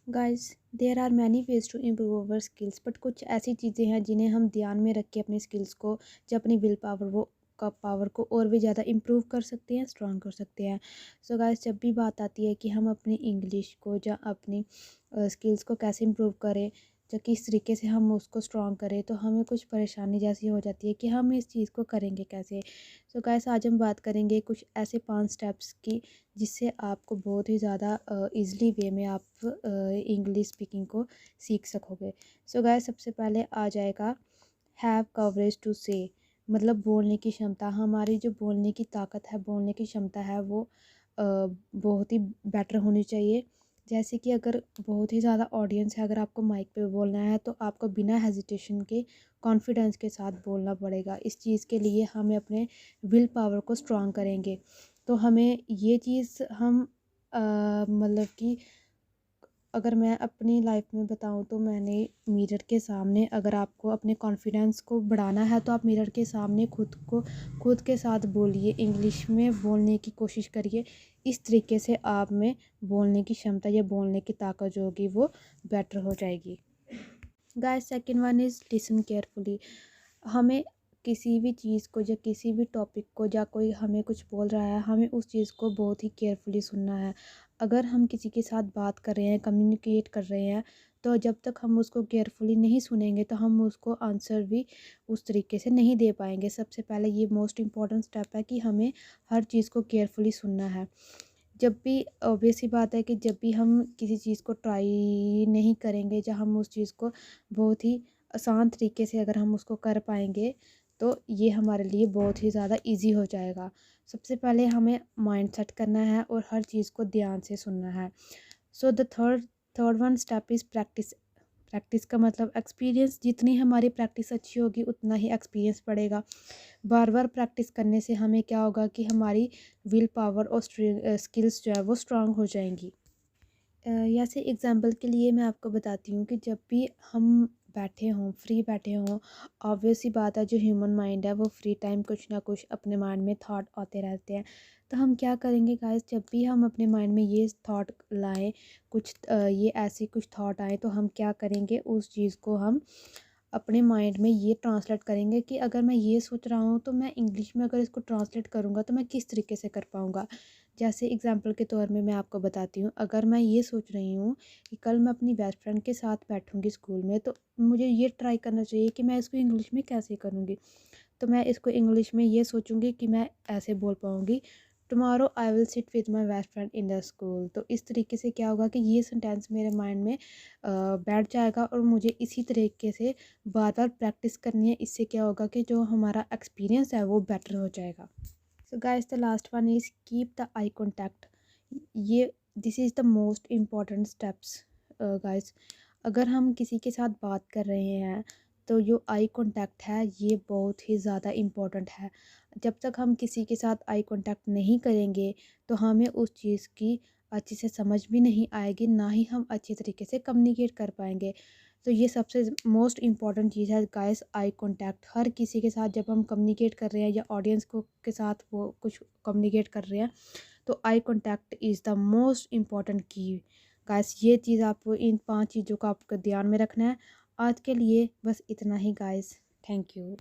Guys, there are many ways to improve our skills, but कुछ ऐसी चीज़ें हैं जिन्हें हम ध्यान में रख के अपनी स्किल्स को, जो अपनी विल पावर वो का पावर को और भी ज़्यादा इम्प्रूव कर सकते हैं, स्ट्रॉन्ग कर सकते हैं। सो गाइस, जब भी बात आती है कि हम अपनी इंग्लिश को या अपनी स्किल्स को कैसे इम्प्रूव करें या किस तरीके से हम उसको स्ट्रॉन्ग करें, तो हमें कुछ परेशानी जैसी हो जाती है कि हम इस चीज़ को करेंगे कैसे। सो गाइस, आज हम बात करेंगे कुछ ऐसे 5 स्टेप्स की जिससे आपको बहुत ही ज़्यादा ईज़िली वे में आप इंग्लिश स्पीकिंग को सीख सकोगे। सो गाइस, सबसे पहले आ जाएगा हैव कवरेज टू से, मतलब बोलने की क्षमता। हमारी जो बोलने की ताकत है, बोलने की क्षमता है, वो बहुत ही बेटर होनी चाहिए। जैसे कि अगर बहुत ही ज़्यादा ऑडियंस है, अगर आपको माइक पे बोलना है तो आपको बिना हेजिटेशन के कॉन्फिडेंस के साथ बोलना पड़ेगा। इस चीज़ के लिए हमें अपने विल पावर को स्ट्रॉन्ग करेंगे। तो हमें ये चीज़ हम मतलब कि अगर मैं अपनी लाइफ में बताऊँ तो मैंने मिरर के सामने, अगर आपको अपने कॉन्फिडेंस को बढ़ाना है तो आप मिरर के सामने खुद के साथ बोलिए, इंग्लिश में बोलने की कोशिश करिए। इस तरीके से आप में बोलने की क्षमता या बोलने की ताकत जो होगी वो बेटर हो जाएगी। Guys, second one is listen carefully. हमें किसी भी चीज़ को या किसी भी टॉपिक को, या कोई हमें कुछ बोल रहा है, हमें उस चीज़ को बहुत ही केयरफुली सुनना है। अगर हम किसी के साथ बात कर रहे हैं, कम्युनिकेट कर रहे हैं, तो जब तक हम उसको केयरफुली नहीं सुनेंगे तो हम उसको आंसर भी उस तरीके से नहीं दे पाएंगे। सबसे पहले ये मोस्ट इम्पॉर्टेंट स्टेप है कि हमें हर चीज़ को केयरफुली सुनना है। जब भी ऑब्वियस सी बात है कि जब भी हम किसी चीज़ को ट्राई नहीं करेंगे, या हम उस चीज़ को बहुत ही आसान तरीके से अगर हम उसको कर पाएंगे, तो ये हमारे लिए बहुत ही ज़्यादा इजी हो जाएगा। सबसे पहले हमें माइंड सेट करना है और हर चीज़ को ध्यान से सुनना है। So the third one step is practice. Practice का मतलब एक्सपीरियंस। जितनी हमारी प्रैक्टिस अच्छी होगी उतना ही एक्सपीरियंस बढ़ेगा। बार बार प्रैक्टिस करने से हमें क्या होगा कि हमारी विल पावर और स्किल्स जो है वो स्ट्रांग हो जाएंगी। जैसे एग्जांपल के लिए मैं आपको बताती हूँ कि जब भी हम बैठे हों, फ्री बैठे हों, ऑब्वियस सी बात है, जो ह्यूमन माइंड है वो फ्री टाइम कुछ ना कुछ अपने माइंड में थॉट आते रहते हैं। तो हम क्या करेंगे गाइस, जब भी हम अपने माइंड में ये थॉट लाएं, कुछ ये ऐसे कुछ थॉट आए, तो हम क्या करेंगे, उस चीज़ को हम अपने माइंड में ये ट्रांसलेट करेंगे कि अगर मैं ये सोच रहा हूँ तो मैं इंग्लिश में अगर इसको ट्रांसलेट करूँगा तो मैं किस तरीके से कर पाऊँगा। जैसे एग्जांपल के तौर में मैं आपको बताती हूँ, अगर मैं ये सोच रही हूँ कि कल मैं अपनी बेस्ट फ्रेंड के साथ बैठूँगी स्कूल में, तो मुझे ये ट्राई करना चाहिए कि मैं इसको इंग्लिश में कैसे करूँगी। तो मैं इसको इंग्लिश में ये सोचूंगी कि मैं ऐसे बोल पाऊँगी, tomorrow I will sit with my best friend in the school. तो इस तरीके से क्या होगा कि ये सेंटेंस मेरे माइंड में बैठ जाएगा और मुझे इसी तरीके से बार बार प्रैक्टिस करनी है। इससे क्या होगा कि जो हमारा एक्सपीरियंस है वो बेटर हो जाएगा। So guys, the last one is keep the eye contact. ये this is the most important steps guys. अगर हम किसी के साथ बात कर रहे हैं तो जो आई कांटेक्ट है ये बहुत ही ज़्यादा इम्पोर्टेंट है। जब तक हम किसी के साथ आई कांटेक्ट नहीं करेंगे तो हमें उस चीज़ की अच्छे से समझ भी नहीं आएगी, ना ही हम अच्छे तरीके से कम्युनिकेट कर पाएंगे। तो ये सबसे मोस्ट इम्पॉर्टेंट चीज़ है गाइस, आई कांटेक्ट। हर किसी के साथ जब हम कम्युनिकेट कर रहे हैं या ऑडियंस को के साथ वो कुछ कम्युनिकेट कर रहे हैं, तो eye contact is the most important की। गाइस, ये चीज़ आपको, इन 5 चीज़ों का आपको ध्यान में रखना है। आज के लिए बस इतना ही गाइस। Thank you.